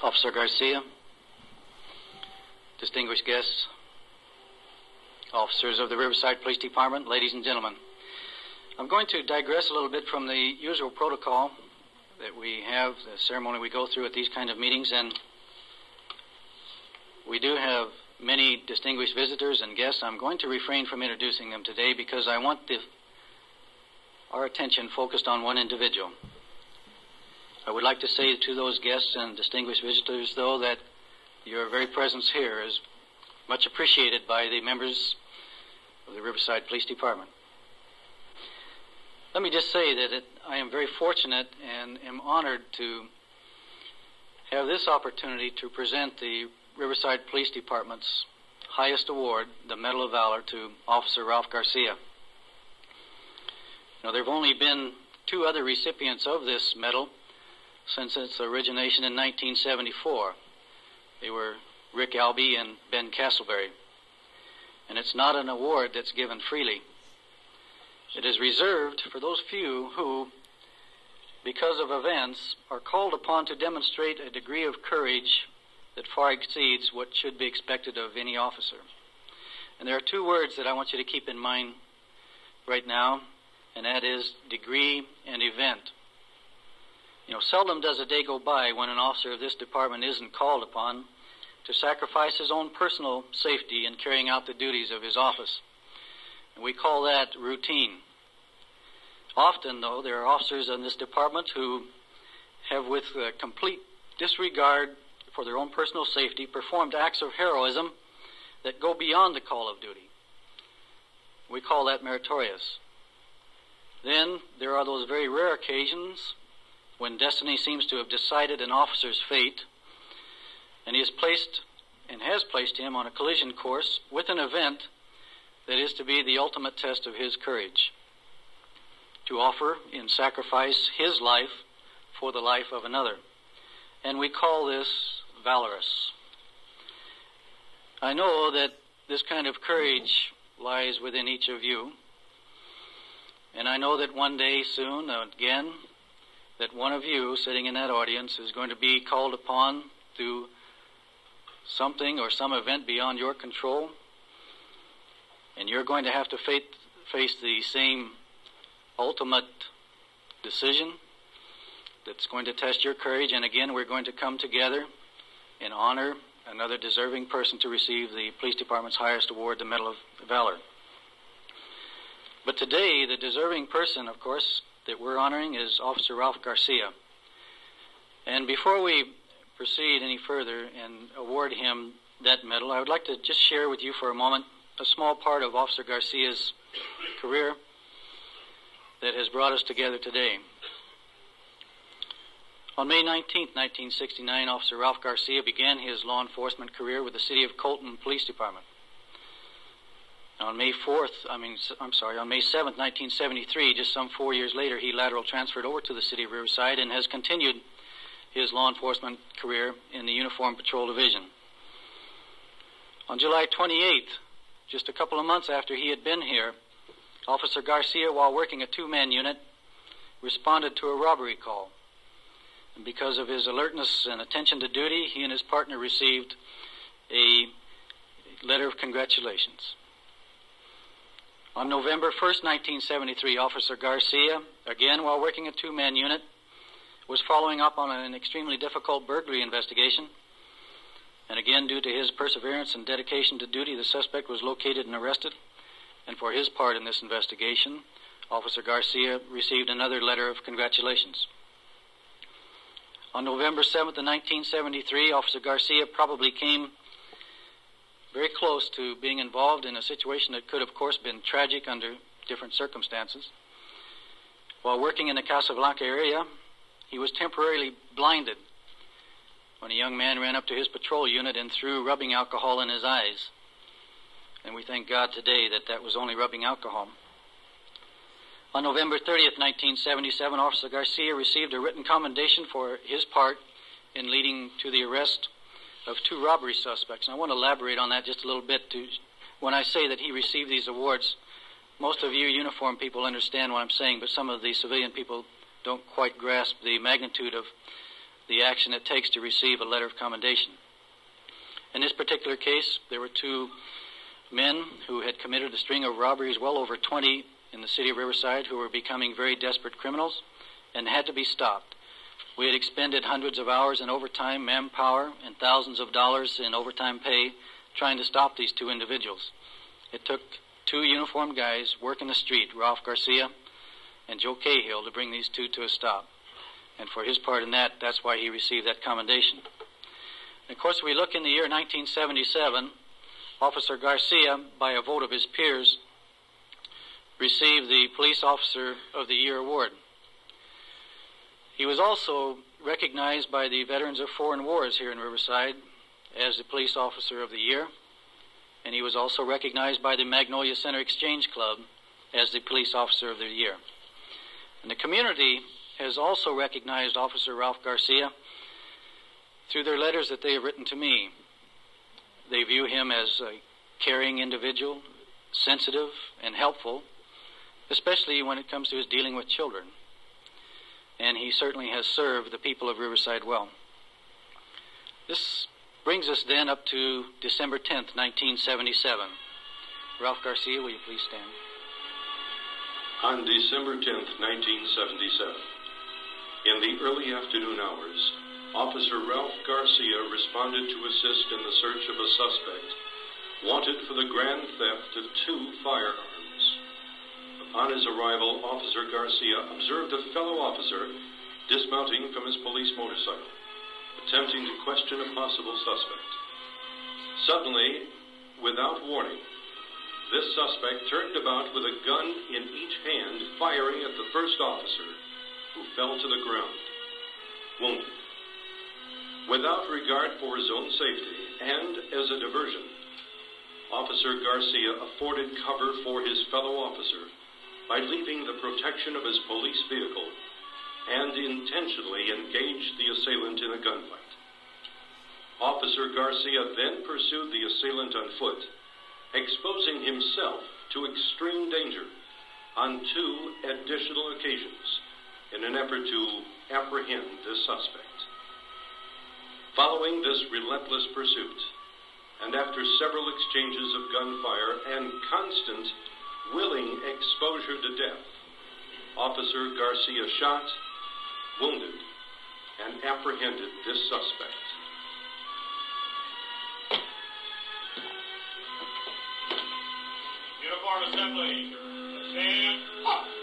Officer Garcia, distinguished guests, officers of the Riverside Police Department, ladies and gentlemen. I'm going to digress a little bit from the usual protocol that we have, the ceremony we go through at these kind of meetings, and we do have many distinguished visitors and guests. I'm going to refrain from introducing them today because I want our attention focused on one individual. I would like to say to those guests and distinguished visitors, though, that your very presence here is much appreciated by the members of the Riverside Police Department. Let me just say that I am very fortunate and am honored to have this opportunity to present the Riverside Police Department's highest award, the Medal of Valor, to Officer Ralph Garcia. Now, there have only been two other recipients of this medal since its origination in 1974. They were Rick Albee and Ben Castleberry. And it's not an award that's given freely. It is reserved for those few who, because of events, are called upon to demonstrate a degree of courage that far exceeds what should be expected of any officer. And there are two words that I want you to keep in mind right now, and that is degree and event. You know, seldom does a day go by when an officer of this department isn't called upon to sacrifice his own personal safety in carrying out the duties of his office. And we call that routine. Often, though, there are officers in this department who have, with complete disregard for their own personal safety, performed acts of heroism that go beyond the call of duty. We call that meritorious. Then there are those very rare occasions when destiny seems to have decided an officer's fate, and he has placed him on a collision course with an event that is to be the ultimate test of his courage, to offer in sacrifice his life for the life of another. And we call this valorous. I know that this kind of courage lies within each of you, and I know that one day soon, again, that one of you sitting in that audience is going to be called upon through something or some event beyond your control, and you're going to have to face the same ultimate decision that's going to test your courage. And again, we're going to come together and honor another deserving person to receive the police department's highest award, the Medal of Valor. But today, the deserving person, of course, that we're honoring is Officer Ralph Garcia. And before we proceed any further and award him that medal, I would like to just share with you for a moment a small part of Officer Garcia's career that has brought us together today. On May 19, 1969, Officer Ralph Garcia began his law enforcement career with the City of Colton Police Department. On May 7th, 1973, just some 4 years later, he lateral transferred over to the City of Riverside and has continued his law enforcement career in the Uniform Patrol Division. On July 28th, just a couple of months after he had been here, Officer Garcia, while working a two-man unit, responded to a robbery call. And because of his alertness and attention to duty, he and his partner received a letter of congratulations. On November 1st, 1973, Officer Garcia, again while working a two-man unit, was following up on an extremely difficult burglary investigation. And again, due to his perseverance and dedication to duty, the suspect was located and arrested. And for his part in this investigation, Officer Garcia received another letter of congratulations. On November 7th, 1973, Officer Garcia probably came very close to being involved in a situation that could, of course, been tragic under different circumstances. While working in the Casablanca area, he was temporarily blinded when a young man ran up to his patrol unit and threw rubbing alcohol in his eyes. And we thank God today that that was only rubbing alcohol. On November 30th, 1977, Officer Garcia received a written commendation for his part in leading to the arrest of two robbery suspects. And I want to elaborate on that just a little bit. When I say that he received these awards, most of you uniformed people understand what I'm saying, but some of the civilian people don't quite grasp the magnitude of the action it takes to receive a letter of commendation. In this particular case, there were two men who had committed a string of robberies, well over 20 in the city of Riverside, who were becoming very desperate criminals and had to be stopped. We had expended hundreds of hours in overtime, manpower, and thousands of dollars in overtime pay trying to stop these two individuals. It took two uniformed guys working the street, Ralph Garcia and Joe Cahill, to bring these two to a stop. And for his part in that, that's why he received that commendation. And of course, we look in the year 1977, Officer Garcia, by a vote of his peers, received the Police Officer of the Year award. He was also recognized by the Veterans of Foreign Wars here in Riverside as the Police Officer of the Year, and he was also recognized by the Magnolia Center Exchange Club as the Police Officer of the Year. And the community has also recognized Officer Ralph Garcia through their letters that they have written to me. They view him as a caring individual, sensitive and helpful, especially when it comes to his dealing with children. And he certainly has served the people of Riverside well. This brings us then up to December 10th, 1977. Ralph Garcia, will you please stand? On December 10th, 1977, in the early afternoon hours, Officer Ralph Garcia responded to assist in the search of a suspect wanted for the grand theft of two firearms. Upon his arrival, Officer Garcia observed a fellow officer dismounting from his police motorcycle, attempting to question a possible suspect. Suddenly, without warning, this suspect turned about with a gun in each hand, firing at the first officer, who fell to the ground, wounded. Without regard for his own safety and as a diversion, Officer Garcia afforded cover for his fellow officer by leaving the protection of his police vehicle and intentionally engaged the assailant in a gunfight. Officer Garcia then pursued the assailant on foot, exposing himself to extreme danger on two additional occasions in an effort to apprehend this suspect. Following this relentless pursuit, and after several exchanges of gunfire and constant willing exposure to death, Officer Garcia shot, wounded, and apprehended this suspect. Uniform assembly. Stand up.